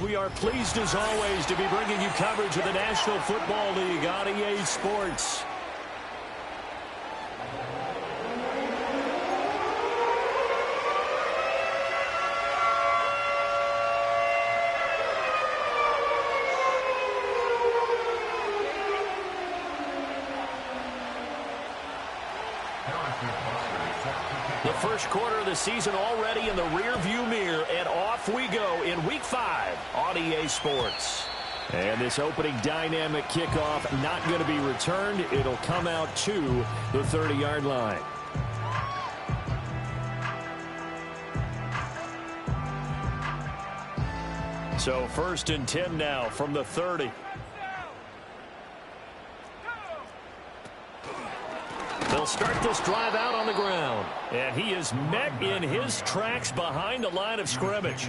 we are pleased as always to be bringing you coverage of the National Football League on EA Sports. The first quarter of the season already in the rear-view mirror, and off we go in Week 5 on EA Sports. And this opening dynamic kickoff not going to be returned. It'll come out to the 30-yard line. So 1st and 10 now from the 30. They'll start this drive out on the ground. And he is met in his tracks behind the line of scrimmage.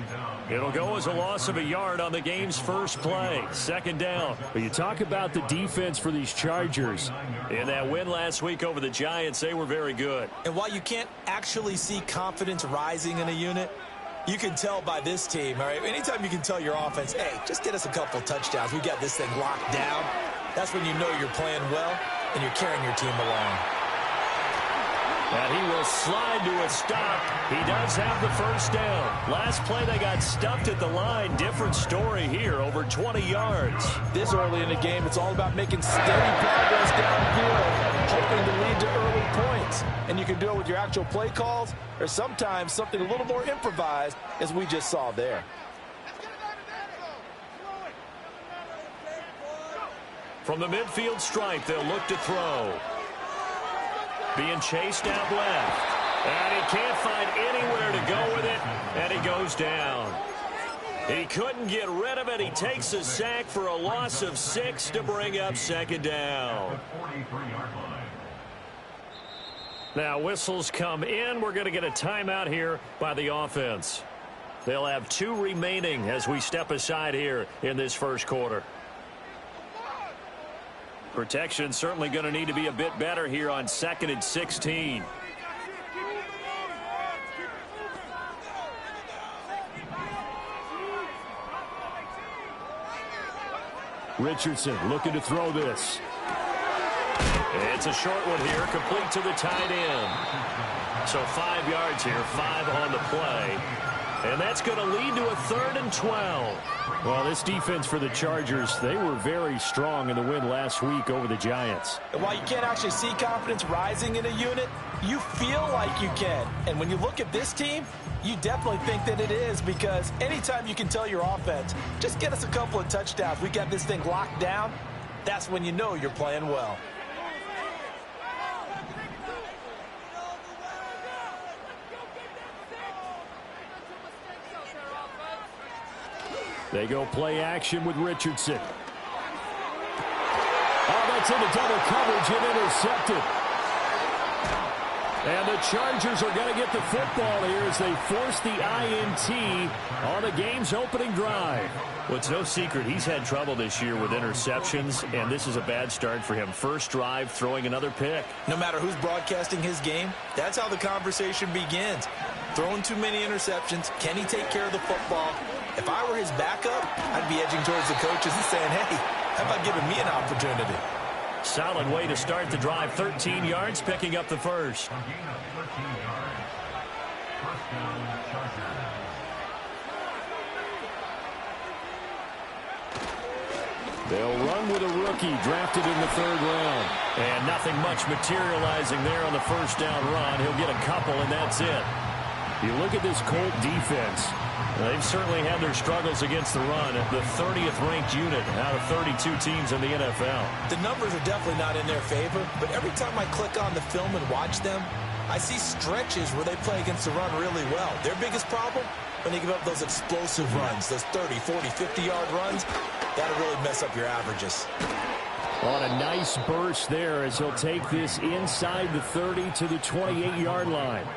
It'll go as a loss of a yard on the game's first play. 2nd down. But you talk about the defense for these Chargers. In that win last week over the Giants, they were very good. And while you can't actually see confidence rising in a unit, you can tell by this team, all right? Anytime you can tell your offense, hey, just get us a couple of touchdowns. We got this thing locked down. That's when you know you're playing well and you're carrying your team along. And he will slide to a stop. He does have the first down. Last play, they got stuffed at the line. Different story here, over 20 yards. This early in the game, it's all about making steady progress downfield, hoping to lead to early points. And you can do it with your actual play calls, or sometimes something a little more improvised, as we just saw there. From the midfield stripe, they'll look to throw. Being chased out left. And he can't find anywhere to go with it. And he goes down. He couldn't get rid of it. He takes a sack for a loss of 6 to bring up 2nd down. Now whistles come in. We're going to get a timeout here by the offense. They'll have 2 remaining as we step aside here in this first quarter. Protection certainly going to need to be a bit better here on 2nd and 16. Richardson looking to throw this. It's a short one here, complete to the tight end. So 5 yards here, 5 on the play. And that's going to lead to a 3rd and 12. Well, this defense for the Chargers, they were very strong in the win last week over the Giants. And while you can't actually see confidence rising in a unit, you feel like you can. And when you look at this team, you definitely think that it is, because anytime you can tell your offense, just get us a couple of touchdowns, we got this thing locked down, that's when you know you're playing well. They go play action with Richardson. Oh, that's into double coverage and intercepted. And the Chargers are going to get the football here as they force the INT on the game's opening drive. Well, it's no secret he's had trouble this year with interceptions, and this is a bad start for him. First drive, throwing another pick. No matter who's broadcasting his game, that's how the conversation begins. Throwing too many interceptions, can he take care of the football? If I were his backup, I'd be edging towards the coaches and saying, hey, how about giving me an opportunity? Solid way to start the drive. 13 yards, picking up the first. They'll run with a rookie drafted in the 3rd round. And nothing much materializing there on the first down run. He'll get a couple, and that's it. You look at this Colt defense. They've certainly had their struggles against the run. The 30th ranked unit out of 32 teams in the NFL. The numbers are definitely not in their favor, but every time I click on the film and watch them, I see stretches where they play against the run really well. Their biggest problem, when they give up those explosive runs, those 30, 40, 50-yard runs, that'll really mess up your averages. On a nice burst there as he'll take this inside the 30 to the 28-yard line.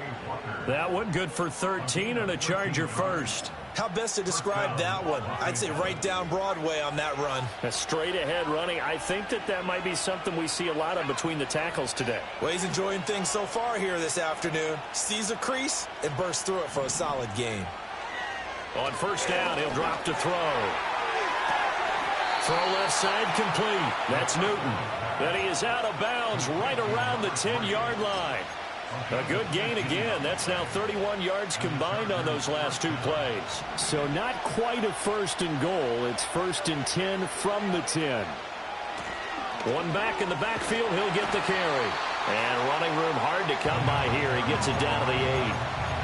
That one good for 13 and a Charger first. How best to describe that one? I'd say right down Broadway on that run. A straight ahead running. I think that might be something we see a lot of between the tackles today. Well, he's enjoying things so far here this afternoon. Sees a crease and bursts through it for a solid gain. On first down, he'll drop to throw. Throw left side complete. That's Newton. Then he is out of bounds right around the 10-yard line. A good gain again. That's now 31 yards combined on those last two plays. So not quite a first and goal. It's first and 10 from the 10. One back in the backfield. He'll get the carry. And running room hard to come by here. He gets it down to the 8.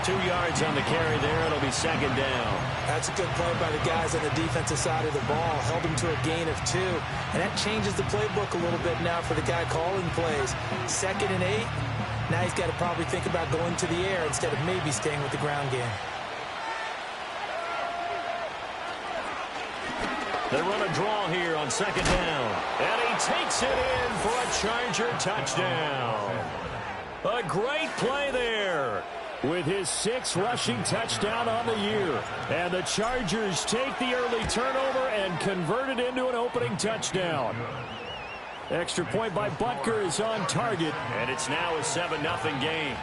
2 yards on the carry there. It'll be second down. That's a good play by the guys on the defensive side of the ball. Held him to a gain of 2. And that changes the playbook a little bit now for the guy calling plays. Second and 8. Now he's got to probably think about going to the air instead of maybe staying with the ground game. They run a draw here on second down. And he takes it in for a Charger touchdown. A great play there. With his 6th rushing touchdown on the year. And the Chargers take the early turnover and convert it into an opening touchdown. Extra point by Butker is on target. And it's now a 7-0 game.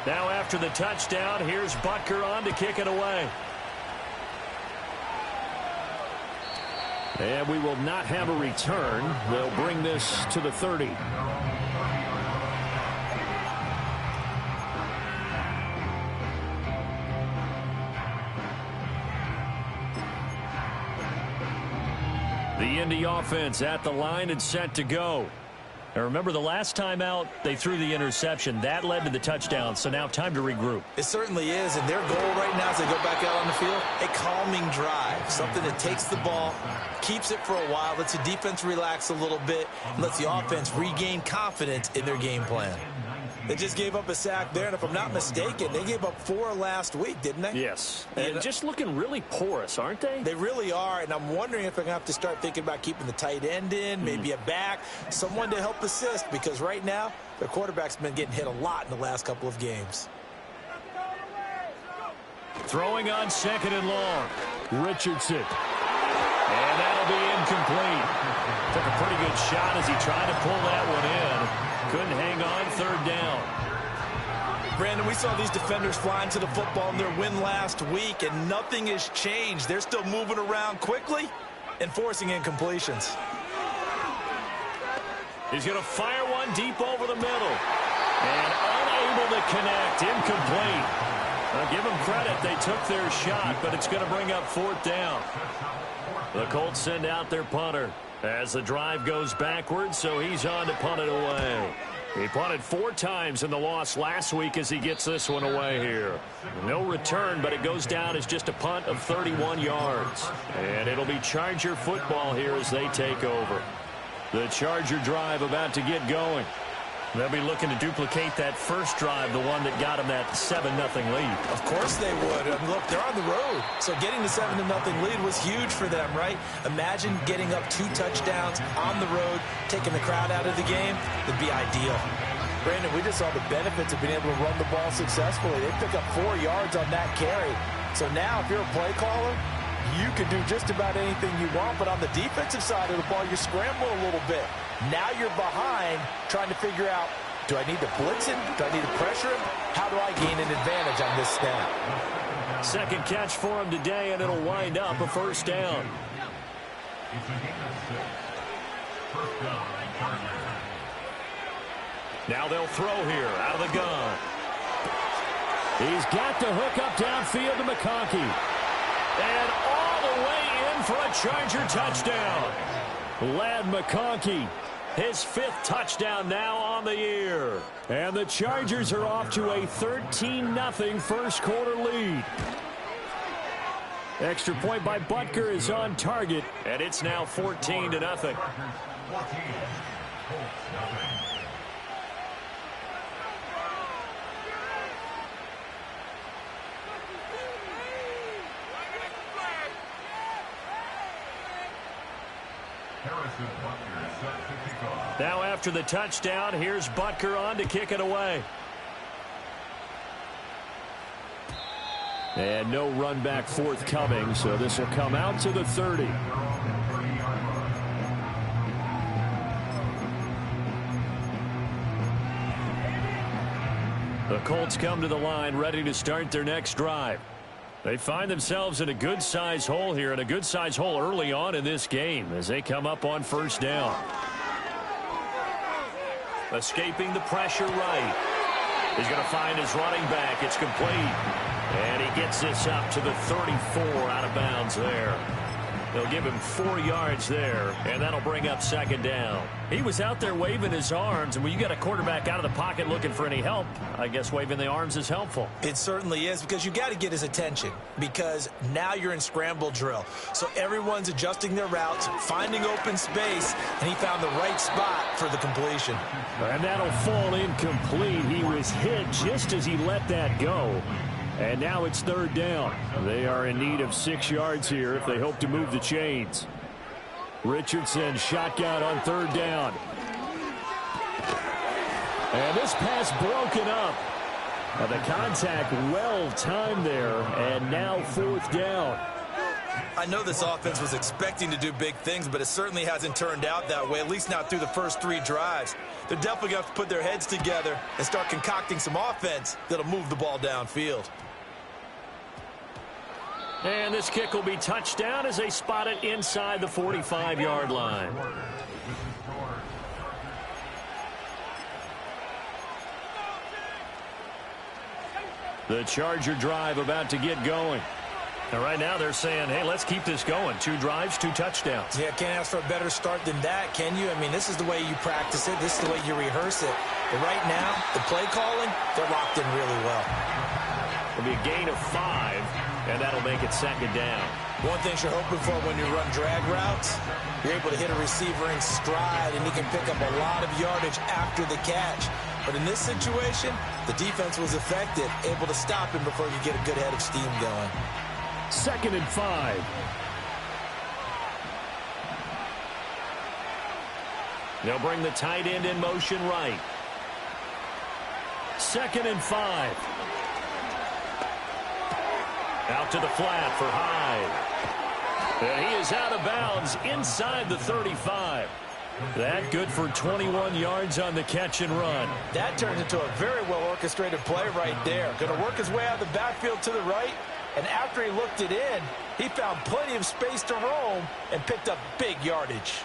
Now after the touchdown, here's Butker on to kick it away. And we will not have a return. They'll bring this to the 30. The Indy offense at the line and set to go. And remember, the last time out, they threw the interception. That led to the touchdown, so now time to regroup. It certainly is, and their goal right now as they go back out on the field, a calming drive, something that takes the ball, keeps it for a while, lets the defense relax a little bit, and lets the offense regain confidence in their game plan. They just gave up a sack there, and if I'm not mistaken, they gave up 4 last week, didn't they? Yes. And just looking really porous, aren't they? They really are, and I'm wondering if they're going to have to start thinking about keeping the tight end in, maybe a back, someone to help assist, because right now, their quarterback's been getting hit a lot in the last couple of games. Throwing on second and long. Richardson. And that'll be incomplete. Took a pretty good shot as he tried to pull that one in. Couldn't hang on, third down. Brandon, we saw these defenders flying to the football in their win last week, and nothing has changed. They're still moving around quickly and forcing incompletions. He's going to fire one deep over the middle. And unable to connect, incomplete. I'll give them credit. They took their shot, but it's going to bring up fourth down. The Colts send out their punter as the drive goes backwards, so he's on to punt it away. He punted 4 times in the loss last week as he gets this one away here. No return, but it goes down as just a punt of 31 yards. And it'll be Charger football here as they take over. The Charger drive about to get going. They'll be looking to duplicate that first drive, the one that got them that 7-0 lead. Of course they would. And look, they're on the road. So getting the 7-0 lead was huge for them, right? Imagine getting up 2 touchdowns on the road, taking the crowd out of the game. It'd be ideal. Brandon, we just saw the benefits of being able to run the ball successfully. They pick up 4 yards on that carry. So now if you're a play caller, you can do just about anything you want. But on the defensive side of the ball, you scramble a little bit. Now you're behind trying to figure out, do I need to blitz him? Do I need to pressure him? How do I gain an advantage on this snap? Second catch for him today, and it'll wind up a first down. Now they'll throw here out of the gun. He's got the hook up downfield to McConkey. And all the way in for a Charger touchdown. Lad McConkey, his 5th touchdown now on the year. And the Chargers are off to a 13-0 first quarter lead. Extra point by Butker is on target. And it's now 14-0. Now after the touchdown, here's Butker on to kick it away. And no run back forthcoming, so this will come out to the 30. The Colts come to the line ready to start their next drive. They find themselves in a good-sized hole here, and a good-sized hole early on in this game as they come up on first down. Escaping the pressure right. He's going to find his running back. It's complete. And he gets this up to the 34 out of bounds there. They'll give him 4 yards there, and that'll bring up second down. He was out there waving his arms, and when you got a quarterback out of the pocket looking for any help, I guess waving the arms is helpful. It certainly is, because you got to get his attention, because now you're in scramble drill. So everyone's adjusting their routes, finding open space, and he found the right spot for the completion. And that'll fall incomplete. He was hit just as he let that go. And now it's third down. They are in need of 6 yards here if they hope to move the chains. Richardson shotgun on third down. And this pass broken up. The contact well timed there, and now fourth down. I know this offense was expecting to do big things, but it certainly hasn't turned out that way, at least not through the first 3 drives. They're definitely going to have to put their heads together and start concocting some offense that'll move the ball downfield. And this kick will be touchdown as they spot it inside the 45-yard line. The Charger drive about to get going. And right now they're saying, hey, let's keep this going. 2 drives, 2 touchdowns. Yeah, can't ask for a better start than that, can you? I mean, this is the way you practice it. This is the way you rehearse it. But right now, the play calling, they're locked in really well. It'll be a gain of 5, and that'll make it second down. One thing you're hoping for when you run drag routes, you're able to hit a receiver in stride, and he can pick up a lot of yardage after the catch. But in this situation, the defense was effective, able to stop him before you get a good head of steam going. 2nd and 5. They'll bring the tight end in motion right. 2nd and 5. Out to the flat for Hyde. And he is out of bounds inside the 35. That good for 21 yards on the catch and run. That turns into a very well-orchestrated play right there. Going to work his way out of the backfield to the right. And after he looked it in, he found plenty of space to roam and picked up big yardage.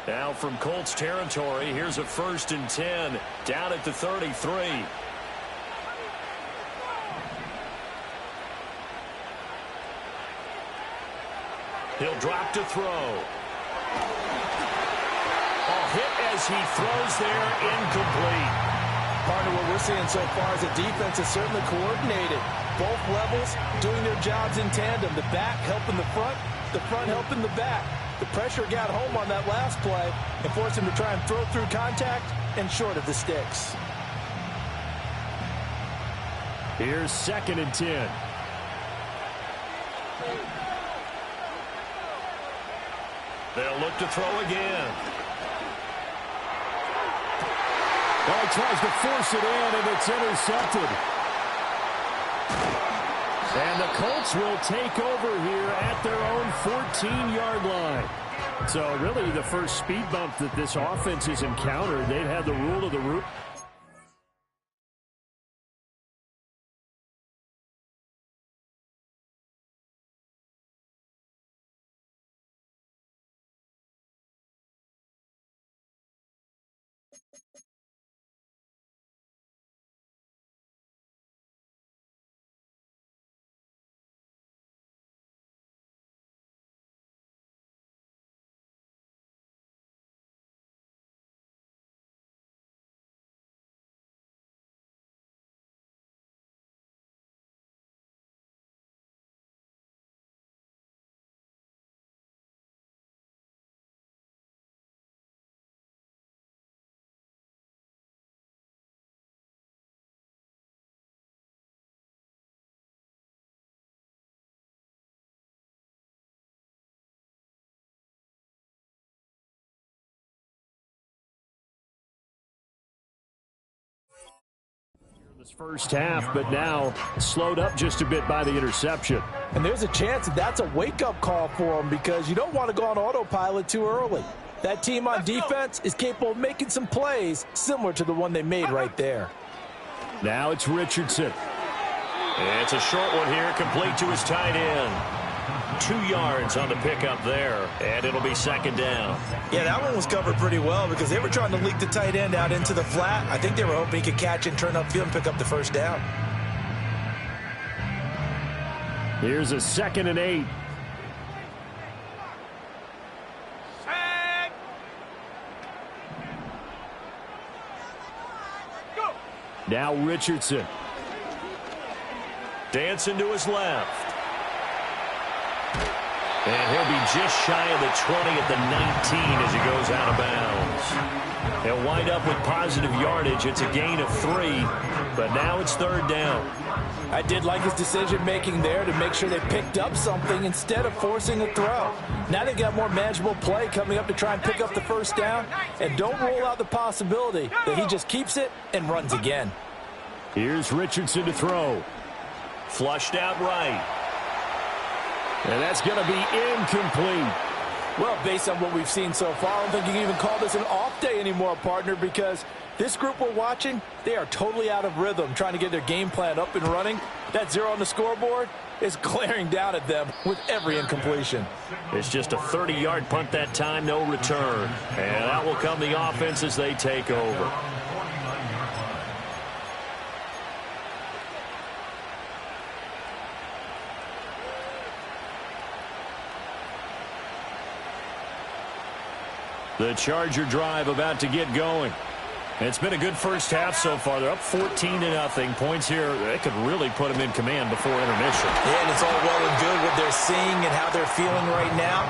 Now from Colts territory, here's a 1st and 10 down at the 33. He'll drop to throw. Hit as he throws there, incomplete. Partner, what we're seeing so far is the defense is certainly coordinated. Both levels doing their jobs in tandem. The back helping the front helping the back. The pressure got home on that last play and forced him to try and throw through contact and short of the sticks. Here's 2nd and 10. They'll look to throw again. Well, he tries to force it in, and it's intercepted. And the Colts will take over here at their own 14-yard line. So really the first speed bump that this offense has encountered, they've had the rule of the root. this first half, but now slowed up just a bit by the interception. And there's a chance that that's a wake-up call for him because you don't want to go on autopilot too early. That team on defense is capable of making some plays similar to the one they made right there. Now it's Richardson. It's a short one here, complete to his tight end. 2 yards on the pickup there, and it'll be second down. Yeah, that one was covered pretty well because they were trying to leak the tight end out into the flat. I think they were hoping he could catch and turn upfield and pick up the first down. Here's a 2nd and 8. Now Richardson. Dancing to his left. And he'll be just shy of the 20 at the 19 as he goes out of bounds. They'll wind up with positive yardage. It's a gain of 3, but now it's 3rd down. I did like his decision-making there to make sure they picked up something instead of forcing a throw. Now they got more manageable play coming up to try and pick up the first down, and don't rule out the possibility that he just keeps it and runs again. Here's Richardson to throw. Flushed out right. And that's going to be incomplete. Well, based on what we've seen so far, I don't think you can even call this an off day anymore, partner, because this group we're watching, they are totally out of rhythm, trying to get their game plan up and running. That 0 on the scoreboard is glaring down at them with every incompletion. It's just a 30-yard punt that time, no return. And that will come the offense as they take over. The Charger drive about to get going. It's been a good first half so far. They're up 14-0. Points here, they could really put them in command before intermission. Yeah, and it's all well and good what they're seeing and how they're feeling right now.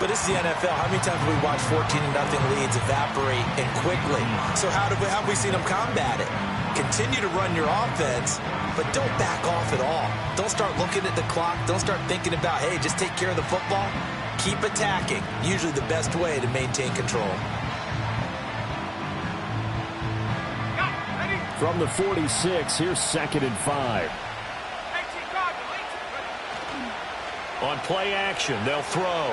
But it's the NFL. How many times have we watched 14-0 leads evaporate and quickly? So how have we seen them combat it? Continue to run your offense, but don't back off at all. Don't start looking at the clock. Don't start thinking about, hey, just take care of the football. Keep attacking. Usually the best way to maintain control. From the 46, here's 2nd and 5. On play action, they'll throw.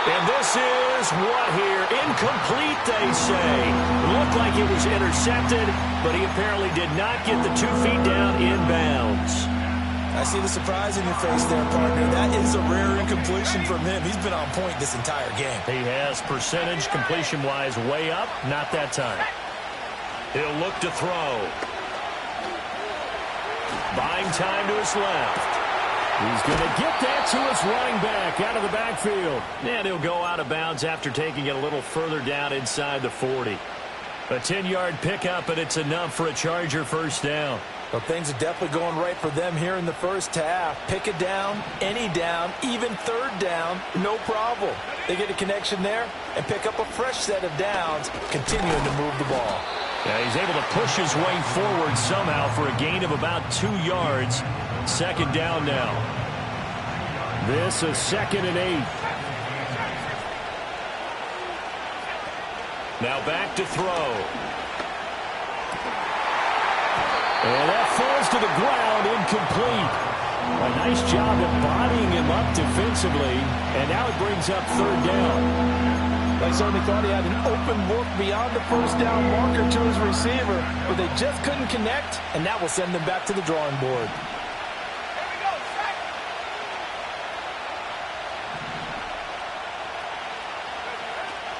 And this is what here? Incomplete, they say. Looked like it was intercepted, but he apparently did not get the 2 feet down inbounds. I see the surprise in your face there, partner. That is a rare incompletion from him. He's been on point this entire game. He has percentage completion-wise way up. Not that time. He'll look to throw. Buying time to his left. He's going to get that to his running back out of the backfield. And he'll go out of bounds after taking it a little further down inside the 40. A 10-yard pickup, and it's enough for a Charger first down. Well, things are definitely going right for them here in the first half. Pick it down, any down, even 3rd down, no problem. They get a connection there and pick up a fresh set of downs, continuing to move the ball. Yeah, he's able to push his way forward somehow for a gain of about 2 yards. 2nd down now. This is 2nd and 8. Now back to throw. And that falls to the ground, incomplete. A nice job of bodying him up defensively, and now it brings up 3rd down. I certainly thought he had an open look beyond the first down marker to his receiver, but they just couldn't connect, and that will send them back to the drawing board.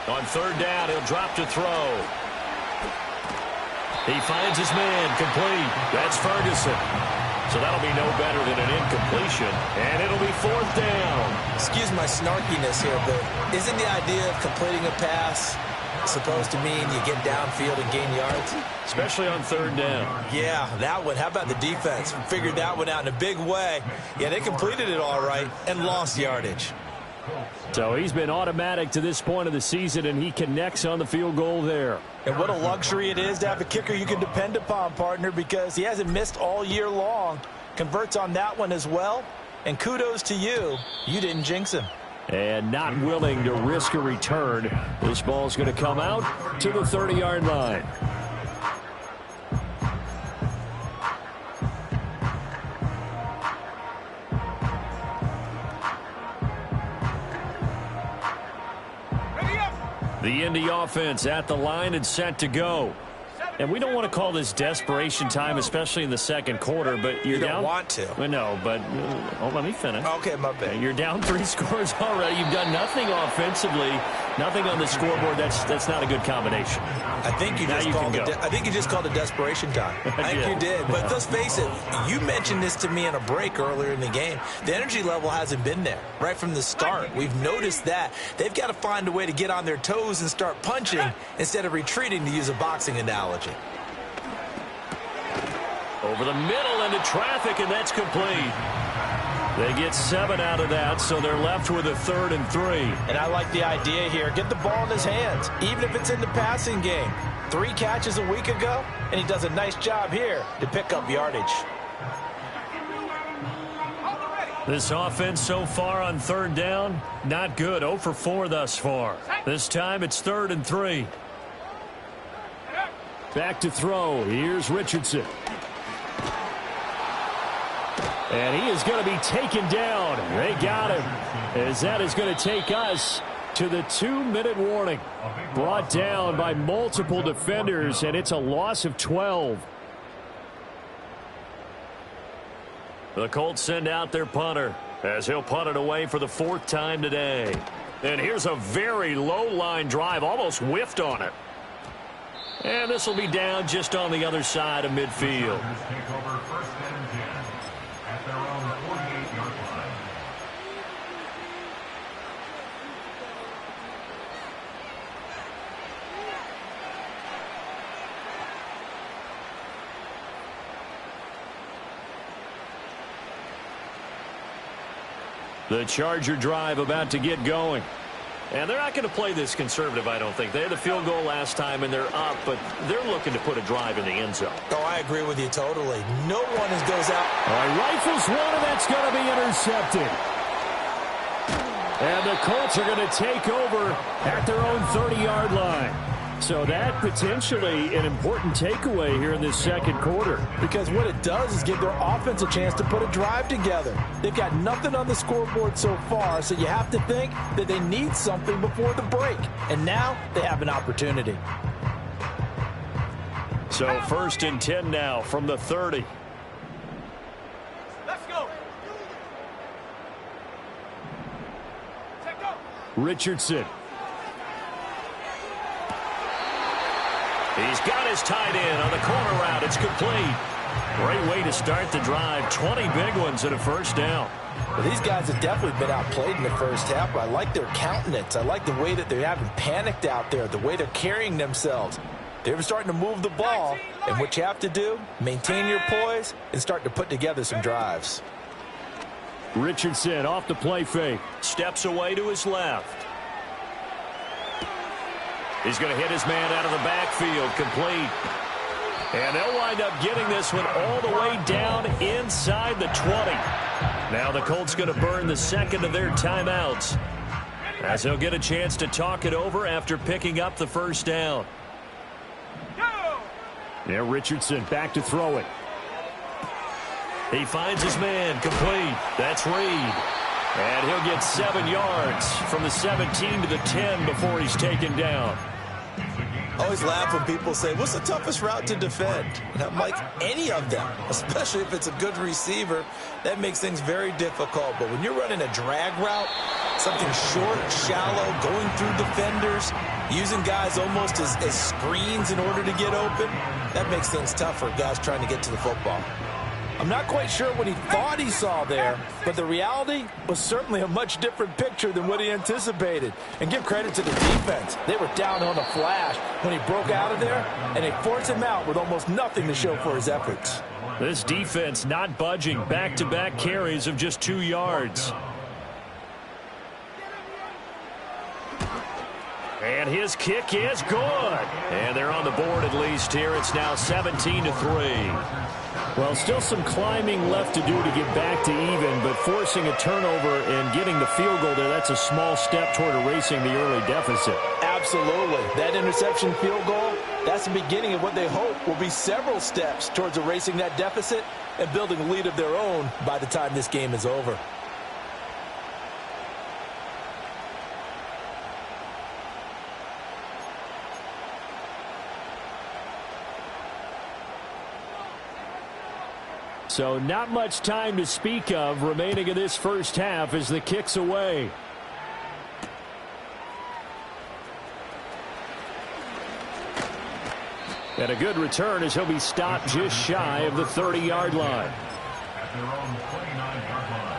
On 3rd down, he'll drop to throw. He finds his man, complete. That's Ferguson. So that'll be no better than an incompletion, and it'll be 4th down. Excuse my snarkiness here, but isn't the idea of completing a pass supposed to mean you get downfield and gain yards? Especially on 3rd down. Yeah, that one. How about the defense? Figured that one out in a big way. Yeah, they completed it all right and lost yardage. So he's been automatic to this point of the season, and he connects on the field goal there. And what a luxury it is to have a kicker you can depend upon, partner, because he hasn't missed all year long. Converts on that one as well. And kudos to you. You didn't jinx him. And not willing to risk a return. This ball's going to come out to the 30-yard line. The Indy offense at the line and set to go. And we don't want to call this desperation time, especially in the second quarter, but you're you don't down. Want to. Well, no, but let me finish. Okay, my bad. You're down 3 scores already. You've done nothing offensively, nothing on the scoreboard. That's not a good combination. I think you just called it desperation time. I think you did. But let's face it, you mentioned this to me in a break earlier in the game. The energy level hasn't been there right from the start. We've noticed that. They've got to find a way to get on their toes and start punching instead of retreating, to use a boxing analogy. Over the middle into traffic, and that's complete. They get 7 out of that, so they're left with a 3rd and 3. And I like the idea here. Get the ball in his hands, even if it's in the passing game. 3 catches a week ago, and he does a nice job here to pick up yardage. This offense so far on 3rd down, not good. 0 for 4 thus far. This time it's 3rd and 3. Back to throw. Here's Richardson. And he is going to be taken down. They got him, as that is going to take us to the 2-minute warning. Brought down by multiple defenders, and it's a loss of 12. The Colts send out their punter, as he'll punt it away for the 4th time today. And here's a very low-line drive, almost whiffed on it. And this will be down just on the other side of midfield. The Charger drive about to get going. And they're not going to play this conservative, I don't think. They had the field goal last time, and they're up, but they're looking to put a drive in the end zone. Oh, I agree with you totally. No one goes out. All right, rifles one, and that's going to be intercepted. And the Colts are going to take over at their own 30-yard line. So that potentially an important takeaway here in this second quarter. Because what it does is give their offense a chance to put a drive together. They've got nothing on the scoreboard so far, so you have to think that they need something before the break. And now they have an opportunity. So 1st and 10 now from the 30. Let's go. Richardson. He's got his tight end on the corner route. It's complete. Great way to start the drive. 20 big ones and a 1st down. Well, these guys have definitely been outplayed in the first half, but I like their countenance. I like the way that they haven't panicked out there, the way they're carrying themselves. They're starting to move the ball, and what you have to do, maintain your poise and start to put together some drives. Richardson off the play fake. Steps away to his left. He's going to hit his man out of the backfield, complete. And they'll wind up getting this one all the way down inside the 20. Now the Colts going to burn the 2nd of their timeouts, as they'll get a chance to talk it over after picking up the 1st down. Now Richardson back to throw it. He finds his man, complete. That's Reed. And he'll get 7 yards from the 17 to the 10 before he's taken down. I always laugh when people say, what's the toughest route to defend? And I'm like, any of them, especially if it's a good receiver. That makes things very difficult. But when you're running a drag route, something short, shallow, going through defenders, using guys almost as screens in order to get open, that makes things tough for guys trying to get to the football. I'm not quite sure what he thought he saw there, but the reality was certainly a much different picture than what he anticipated. And give credit to the defense. They were down on a flash when he broke out of there, and they forced him out with almost nothing to show for his efforts. This defense not budging. Back-to-back carries of just 2 yards. And his kick is good. And they're on the board at least here. It's now 17-3. Well, still some climbing left to do to get back to even, but forcing a turnover and getting the field goal there, that's a small step toward erasing the early deficit. Absolutely. That interception field goal, that's the beginning of what they hope will be several steps towards erasing that deficit and building a lead of their own by the time this game is over. So not much time to speak of remaining in this first half as the kick's away. And a good return as he'll be stopped just shy of the 30-yard line. At their own 29-yard line.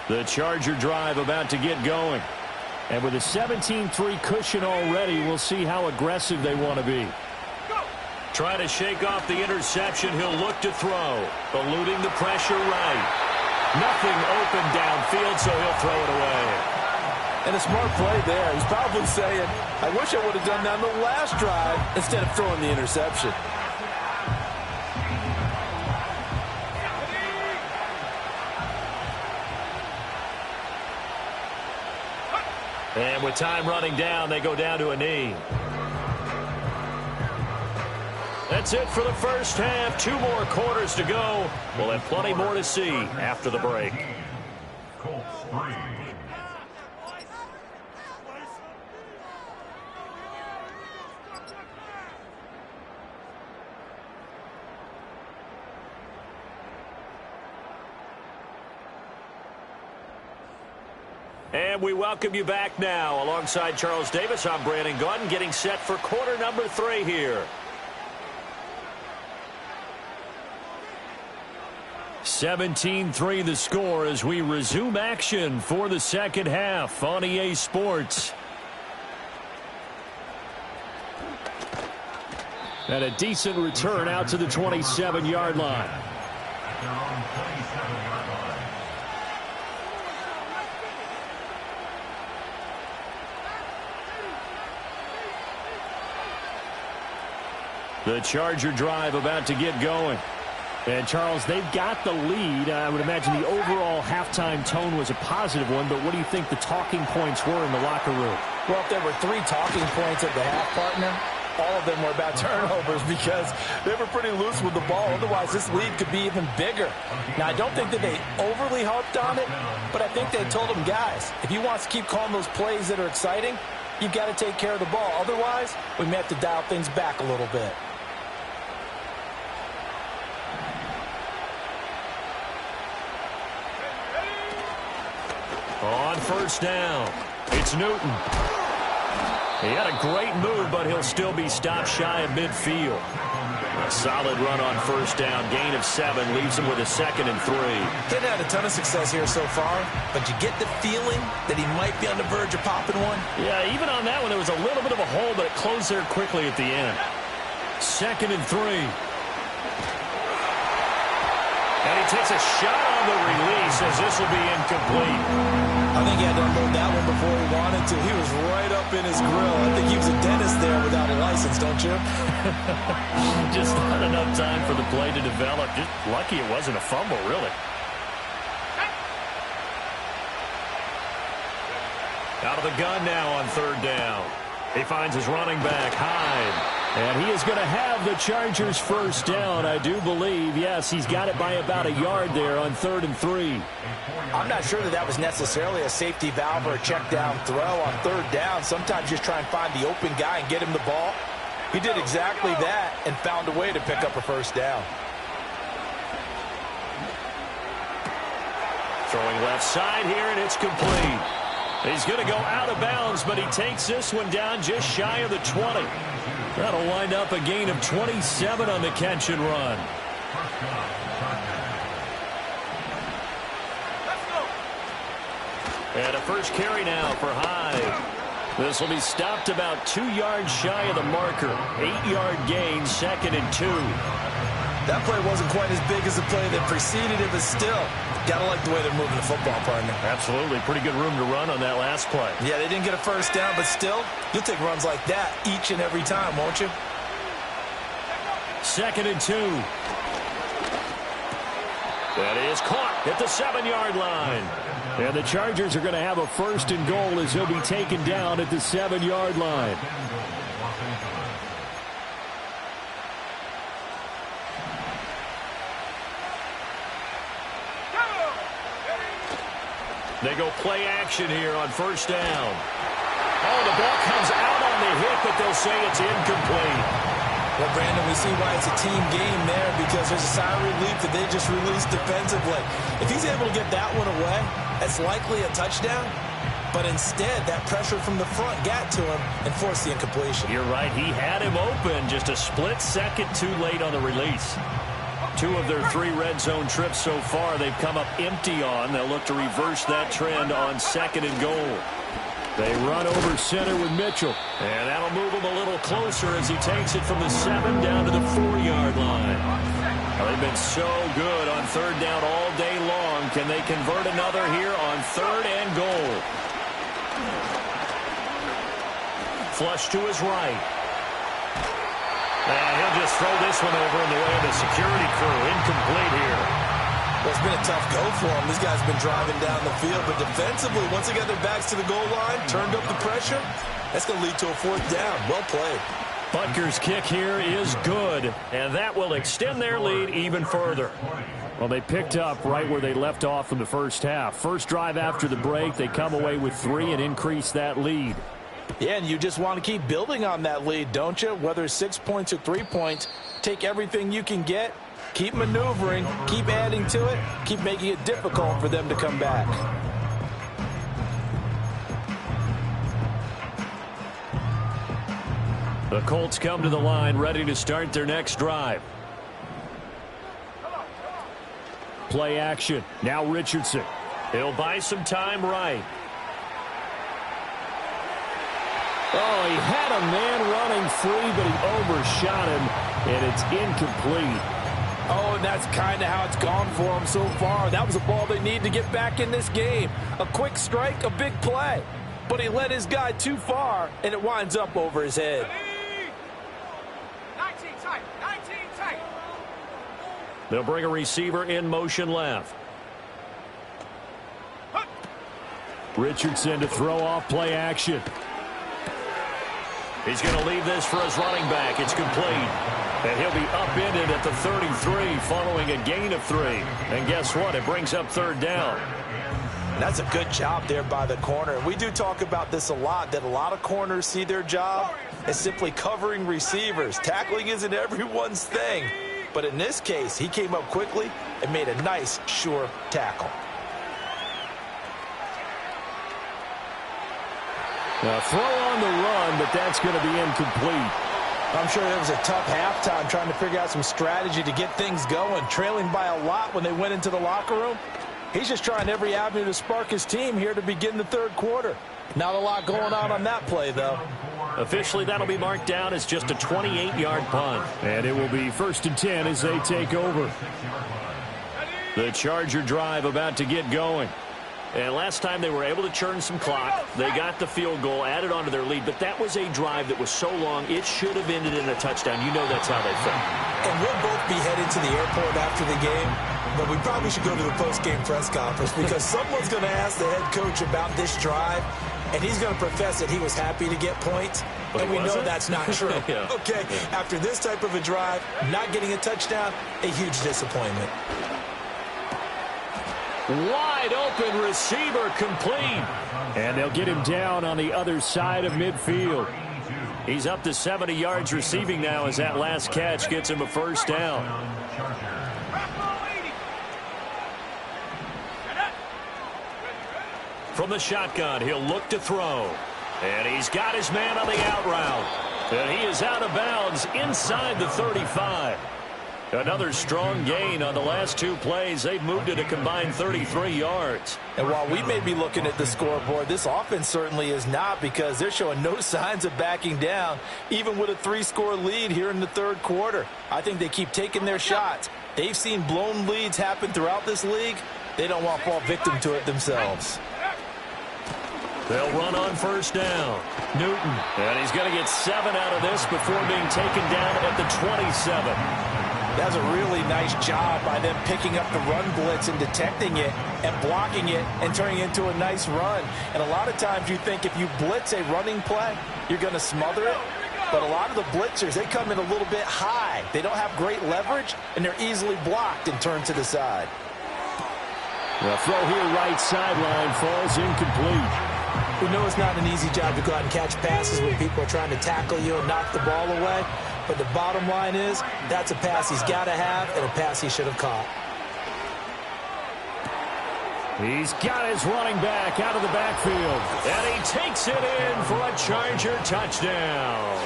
The Charger drive about to get going. And with a 17-3 cushion already, we'll see how aggressive they want to be. Trying to shake off the interception. He'll look to throw. Eluding the pressure right. Nothing open downfield, so he'll throw it away. And a smart play there. He's probably saying, I wish I would have done that on the last drive instead of throwing the interception. And with time running down, they go down to a knee. That's it for the first half. 2 more quarters to go. We'll have plenty more to see after the break. Colts 3. And we welcome you back now. Alongside Charles Davis, I'm Brandon Gaudin, getting set for quarter number 3 here. 17-3 the score as we resume action for the second half on EA Sports. And a decent return out to the 27-yard line. At their own 27-yard line. The Charger drive about to get going. And, Charles, they've got the lead. I would imagine the overall halftime tone was a positive one, but what do you think the talking points were in the locker room? Well, if there were 3 talking points at the half, partner, all of them were about turnovers because they were pretty loose with the ball. Otherwise, this lead could be even bigger. Now, I don't think that they overly harped on it, but I think they told them, guys, if you want to keep calling those plays that are exciting, you've got to take care of the ball. Otherwise, we may have to dial things back a little bit. On first down, it's Newton. He had a great move, but he'll still be stopped shy of midfield. A solid run on first down. Gain of 7 leaves him with a 2nd and 3. Didn't have a ton of success here so far, but you get the feeling that he might be on the verge of popping one. Yeah, even on that one, there was a little bit of a hole, but it closed there quickly at the end. 2nd and 3. And he takes a shot on the release as this will be incomplete. I think he had to unload that one before he wanted to. He was right up in his grill. I think he was a dentist there without a license, don't you? Just not enough time for the play to develop. Just lucky it wasn't a fumble, really. Out of the gun now on 3rd down. He finds his running back, Hyde. And he is going to have the Chargers first down, I do believe. Yes, he's got it by about a yard there on 3rd and 3. I'm not sure that that was necessarily a safety valve or a check down throw on 3rd down. Sometimes just try and find the open guy and get him the ball. He did exactly that and found a way to pick up a first down. Throwing left side here, and it's complete. He's going to go out of bounds, but he takes this one down just shy of the 20. That'll wind up a gain of 27 on the catch and run. And a first carry now for Hyde. This will be stopped about 2 yards shy of the marker. 8-yard gain, 2nd and 2. That play wasn't quite as big as the play that preceded it, but still, gotta like the way they're moving the football, partner. Absolutely. Pretty good room to run on that last play. Yeah, they didn't get a first down, but still, you'll take runs like that each and every time, won't you? 2nd and 2. That is caught at the 7-yard line. And the Chargers are going to have a 1st and goal as he'll be taken down at the 7-yard line. They go play action here on first down. Oh, the ball comes out on the hit, but they'll say it's incomplete. Well, Brandon, we see why it's a team game there, because there's a sigh of relief that they just released defensively. If he's able to get that one away, that's likely a touchdown. But instead, that pressure from the front got to him and forced the incompletion. You're right. He had him open just a split second too late on the release. 2 of their 3 red zone trips so far they've come up empty on. They'll look to reverse that trend on 2nd and goal. They run over center with Mitchell. And that'll move him a little closer as he takes it from the 7 down to the 4-yard line. Well, they've been so good on 3rd down all day long. Can they convert another here on 3rd and goal? Flush to his right. And he'll just throw this one over in the way of the security crew. Incomplete here. Well, it's been a tough go for him. These guys have been driving down the field. But defensively, once they got their backs to the goal line, turned up the pressure, that's going to lead to a 4th down. Well played. Butker's kick here is good, and that will extend their lead even further. Well, they picked up right where they left off in the first half. First drive after the break, they come away with 3 and increase that lead. Yeah, and you just want to keep building on that lead, don't you? Whether it's 6 points or 3 points, take everything you can get, keep maneuvering, keep adding to it, keep making it difficult for them to come back. The Colts come to the line ready to start their next drive. Play action. Now Richardson. He'll buy some time right. Oh, he had a man running free, but he overshot him, and it's incomplete. Oh, and that's kind of how it's gone for them so far. That was a ball they need to get back in this game. A quick strike, a big play. But he led his guy too far, and it winds up over his head. 19 tight. They'll bring a receiver in motion left. Richardson to throw off play action. He's going to leave this for his running back. It's complete. And he'll be upended at the 33 following a gain of 3. And guess what? It brings up 3rd down. That's a good job there by the corner. We do talk about this a lot, that a lot of corners see their job as simply covering receivers. Tackling isn't everyone's thing. But in this case, he came up quickly and made a nice, sure tackle. Now throw on the run, but that's going to be incomplete. I'm sure there was a tough halftime trying to figure out some strategy to get things going, trailing by a lot when they went into the locker room. He's just trying every avenue to spark his team here to begin the 3rd quarter. Not a lot going on that play, though. Officially, that'll be marked down as just a 28-yard punt. And it will be 1st and 10 as they take over. The Charger drive about to get going. And last time they were able to churn some clock. They got the field goal, added on to their lead. But that was a drive that was so long, it should have ended in a touchdown. You know that's how they felt. And we'll both be headed to the airport after the game. But we probably should go to the post-game press conference because someone's going to ask the head coach about this drive. And he's going to profess that he was happy to get points. And we know that's not true. Yeah. Okay, after this type of a drive, not getting a touchdown, a huge disappointment. Wide open receiver complete. And they'll get him down on the other side of midfield. He's up to 70 yards receiving now as that last catch gets him a 1st down. From the shotgun, he'll look to throw. And he's got his man on the out route. And he is out of bounds inside the 35. Another strong gain on the last 2 plays. They've moved it a combined 33 yards. And while we may be looking at the scoreboard, this offense certainly is not, because they're showing no signs of backing down, even with a 3-score lead here in the 3rd quarter. I think they keep taking their shots. They've seen blown leads happen throughout this league. They don't want to fall victim to it themselves. They'll run on 1st down. Newton. And he's going to get 7 out of this before being taken down at the 27. That was a really nice job by them picking up the run blitz and detecting it and blocking it and turning it into a nice run. And a lot of times you think if you blitz a running play, you're going to smother it. But a lot of the blitzers, they come in a little bit high. They don't have great leverage, and they're easily blocked and turned to the side. The throw here right sideline falls incomplete. We know it's not an easy job to go out and catch passes when people are trying to tackle you and knock the ball away. But the bottom line is that's a pass he's got to have and a pass he should have caught. He's got his running back out of the backfield. And he takes it in for a Charger touchdown.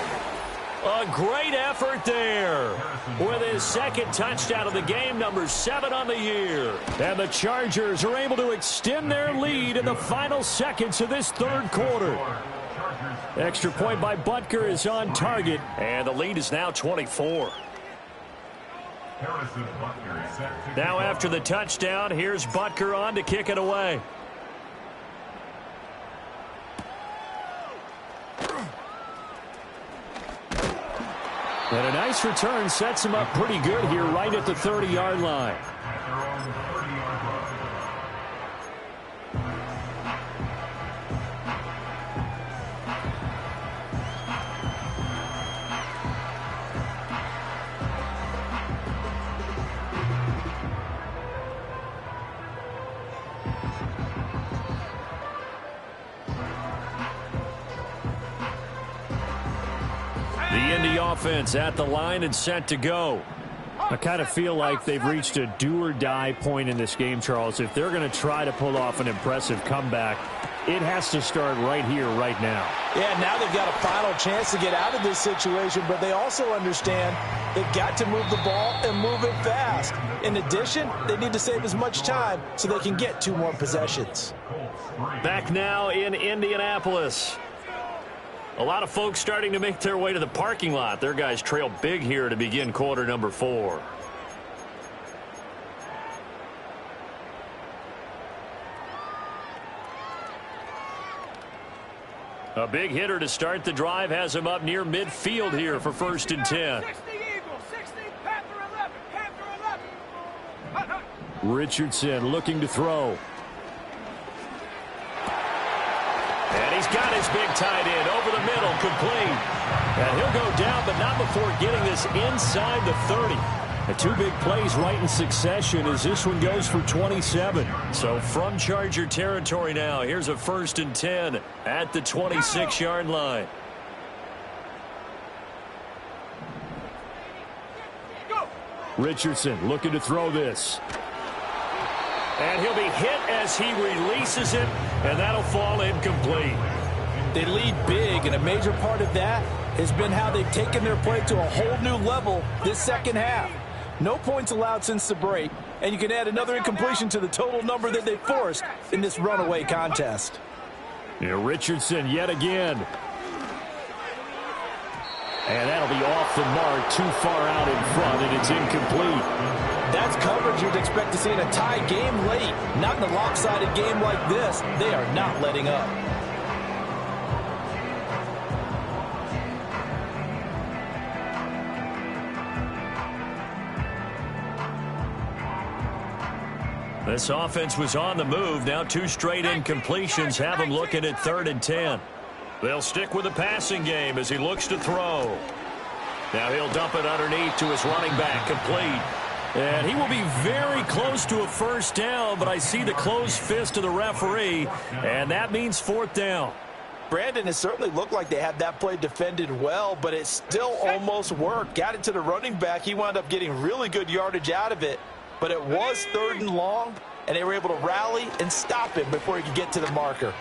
A great effort there with his second touchdown of the game, number 7 on the year. And the Chargers are able to extend their lead in the final seconds of this third quarter. Extra point by Butker is on target. And the lead is now 24. Now after the touchdown, here's Butker on to kick it away. And a nice return sets him up pretty good here right at the 30-yard line. The Indy offense at the line and set to go. I kind of feel like they've reached a do-or-die point in this game, Charles. If they're going to try to pull off an impressive comeback, it has to start right here, right now. Yeah, now they've got a final chance to get out of this situation, but they also understand they've got to move the ball and move it fast. In addition, they need to save as much time so they can get 2 more possessions. Back now in Indianapolis. A lot of folks starting to make their way to the parking lot. Their guys trail big here to begin quarter number 4. A big hitter to start the drive has him up near midfield here for 1st and 10. 60 Eagles, 60 Panther 11, Richardson looking to throw. And he's got his big tight end over the middle, complete. And he'll go down, but not before getting this inside the 30. The 2 big plays right in succession as this one goes for 27. So from Charger territory now, here's a 1st and 10 at the 26-yard line. Richardson looking to throw this. And he'll be hit as he releases it, and that'll fall incomplete. They lead big, and a major part of that has been how they've taken their play to a whole new level this second half. No points allowed since the break, and you can add another incompletion to the total number that they forced in this runaway contest. Yeah, Richardson yet again. And that'll be off the mark, too far out in front, and it's incomplete. That's coverage you'd expect to see in a tie game late. Not in a lopsided game like this. They are not letting up. This offense was on the move. Now 2 straight incompletions have them looking at 3rd and 10. They'll stick with the passing game as he looks to throw. Now he'll dump it underneath to his running back, complete. And he will be very close to a 1st down, but I see the closed fist of the referee, and that means 4th down. Brandon, it certainly looked like they had that play defended well, but it still almost worked. Got it to the running back. He wound up getting really good yardage out of it, but it was 3rd and long, and they were able to rally and stop him before he could get to the marker.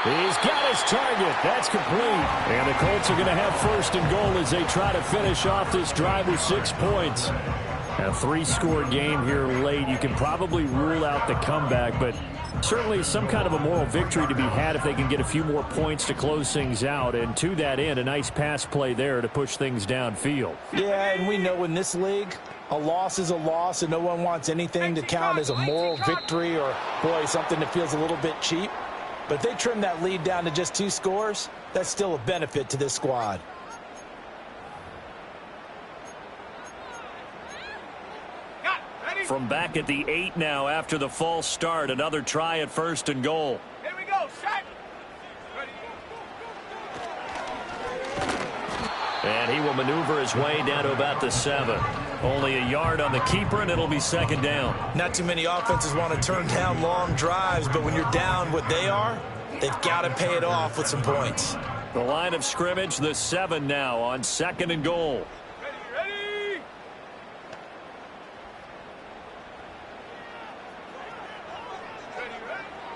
He's got his target. That's complete. And the Colts are going to have 1st and goal as they try to finish off this drive with 6 points. A 3-score game here late. You can probably rule out the comeback, but certainly some kind of a moral victory to be had if they can get a few more points to close things out. And to that end, a nice pass play there to push things downfield. Yeah, and we know in this league, a loss is a loss, and no one wants anything to count as a moral victory or, boy, something that feels a little bit cheap. But if they trim that lead down to just 2 scores, that's still a benefit to this squad. From back at the 8 now after the false start, another try at 1st and goal. Here we go, shot. And he will maneuver his way down to about the 7. Only a yard on the keeper, and it'll be second down. Not too many offenses want to turn down long drives, but when you're down what they are, they've got to pay it off with some points. The line of scrimmage, the 7 now on second and goal. Ready.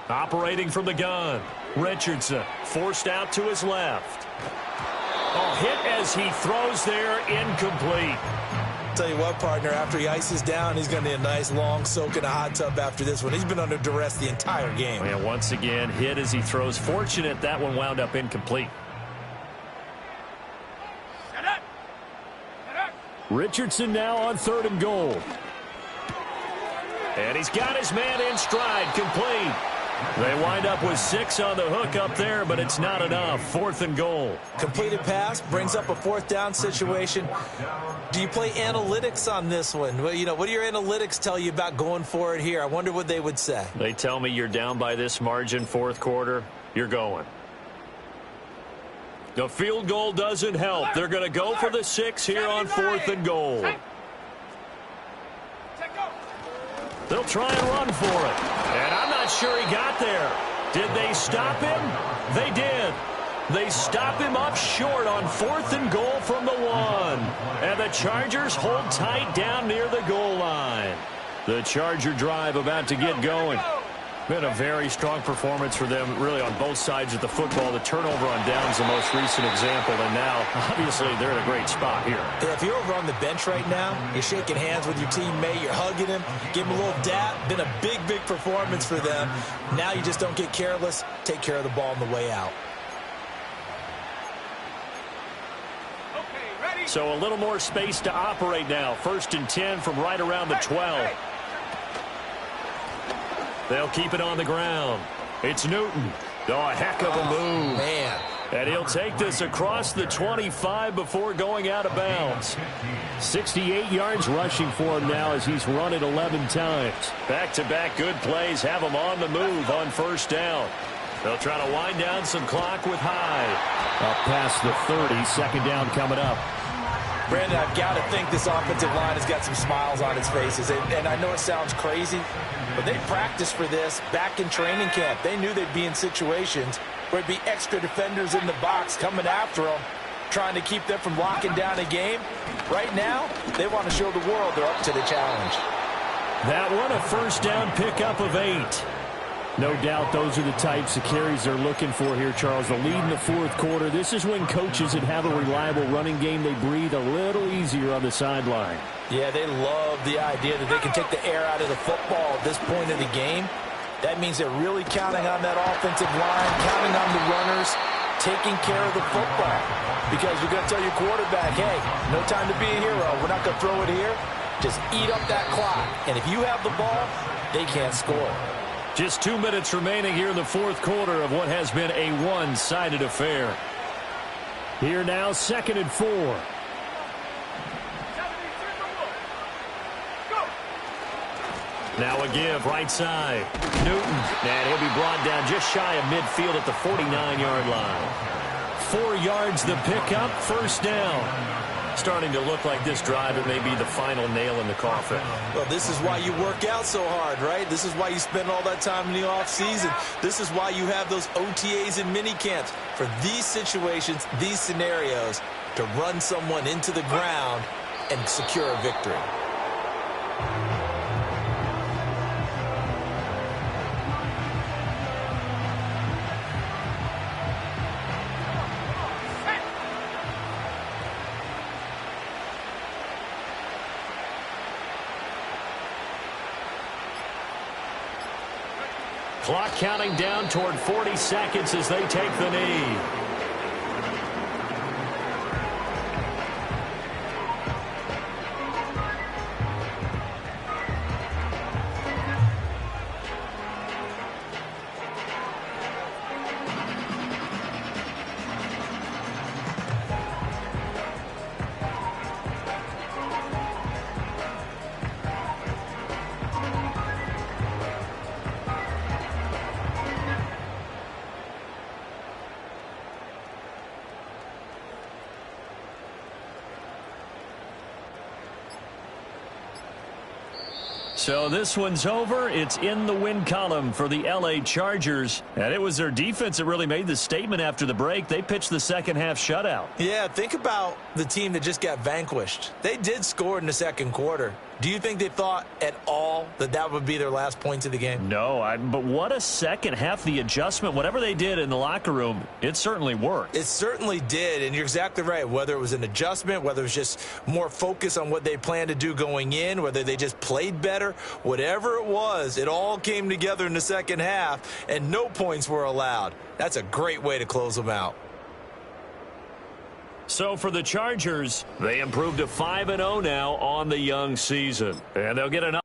Operating from the gun. Richardson forced out to his left. Oh, hit as he throws there, incomplete. Tell you what, partner, after he ices down, he's going to need a nice long soak in a hot tub after this one. He's been under duress the entire game. And once again, hit as he throws. Fortunate that one wound up incomplete. Richardson now on third and goal. And he's got his man in stride, complete. They wind up with 6 on the hook up there, but it's not enough. Fourth and goal. Completed pass brings up a fourth down situation. Do you play analytics on this one? Well, what do your analytics tell you about going for it here? I wonder what they would say. They tell me you're down by this margin, fourth quarter, you're going. The field goal doesn't help. They're going to go for the 6 here on fourth and goal. They'll try and run for it. And I'm not sure he got there. Did they stop him? They did. They stop him up short on fourth and goal from the 1. And the Chargers hold tight down near the goal line. The Charger drive about to get going. Been a very strong performance for them, really, on both sides of the football. The turnover on downs the most recent example, and now, obviously, they're in a great spot here. Yeah, if you're over on the bench right now, you're shaking hands with your teammate, you're hugging him, give him a little dap. Been a big, big performance for them. Now you just don't get careless. Take care of the ball on the way out. So a little more space to operate now. First and 10 from right around the 12. They'll keep it on the ground. It's Newton. Oh, a heck of a move. Man. And he'll take this across the 25 before going out of bounds. 68 yards rushing for him now as he's run it 11 times. Back-to-back good plays have him on the move on first down. They'll try to wind down some clock with Hyde. Up past the 30, second down coming up. Brandon, I've got to think this offensive line has got some smiles on its faces. And I know it sounds crazy, but they practiced for this back in training camp. They knew they'd be in situations where it'd be extra defenders in the box coming after them, trying to keep them from locking down a game. Right now, they want to show the world they're up to the challenge. That one, a first down pickup of 8. No doubt those are the types of carries they're looking for here, Charles. The lead in the fourth quarter. This is when coaches that have a reliable running game, they breathe a little easier on the sideline. Yeah, they love the idea that they can take the air out of the football at this point in the game. That means they're really counting on that offensive line, counting on the runners, taking care of the football. Because you're going to tell your quarterback, hey, no time to be a hero. We're not going to throw it here. Just eat up that clock. And if you have the ball, they can't score. Just 2 minutes remaining here in the fourth quarter of what has been a one-sided affair. Here now, second and 4. Now a give, right side. Newton, and he'll be brought down just shy of midfield at the 49-yard line. 4 yards the pickup, first down. Starting to look like this drive, it may be the final nail in the coffin. Well, this is why you work out so hard, right? This is why you spend all that time in the offseason. This is why you have those OTAs and mini camps. For these situations, these scenarios, to run someone into the ground and secure a victory. Clock counting down toward 40 seconds as they take the knee. So this one's over. It's in the win column for the L.A. Chargers. And it was their defense that really made the statement after the break. They pitched the second half shutout. Yeah, think about the team that just got vanquished. They did score in the second quarter. Do you think they thought at all that that would be their last points of the game? No, but what a second half. The adjustment, whatever they did in the locker room, it certainly worked. It certainly did, and you're exactly right. Whether it was an adjustment, whether it was just more focus on what they planned to do going in, whether they just played better, whatever it was, it all came together in the second half, and no points were allowed. That's a great way to close them out. So for the Chargers, they improved to 5-0 now on the young season. And they'll get an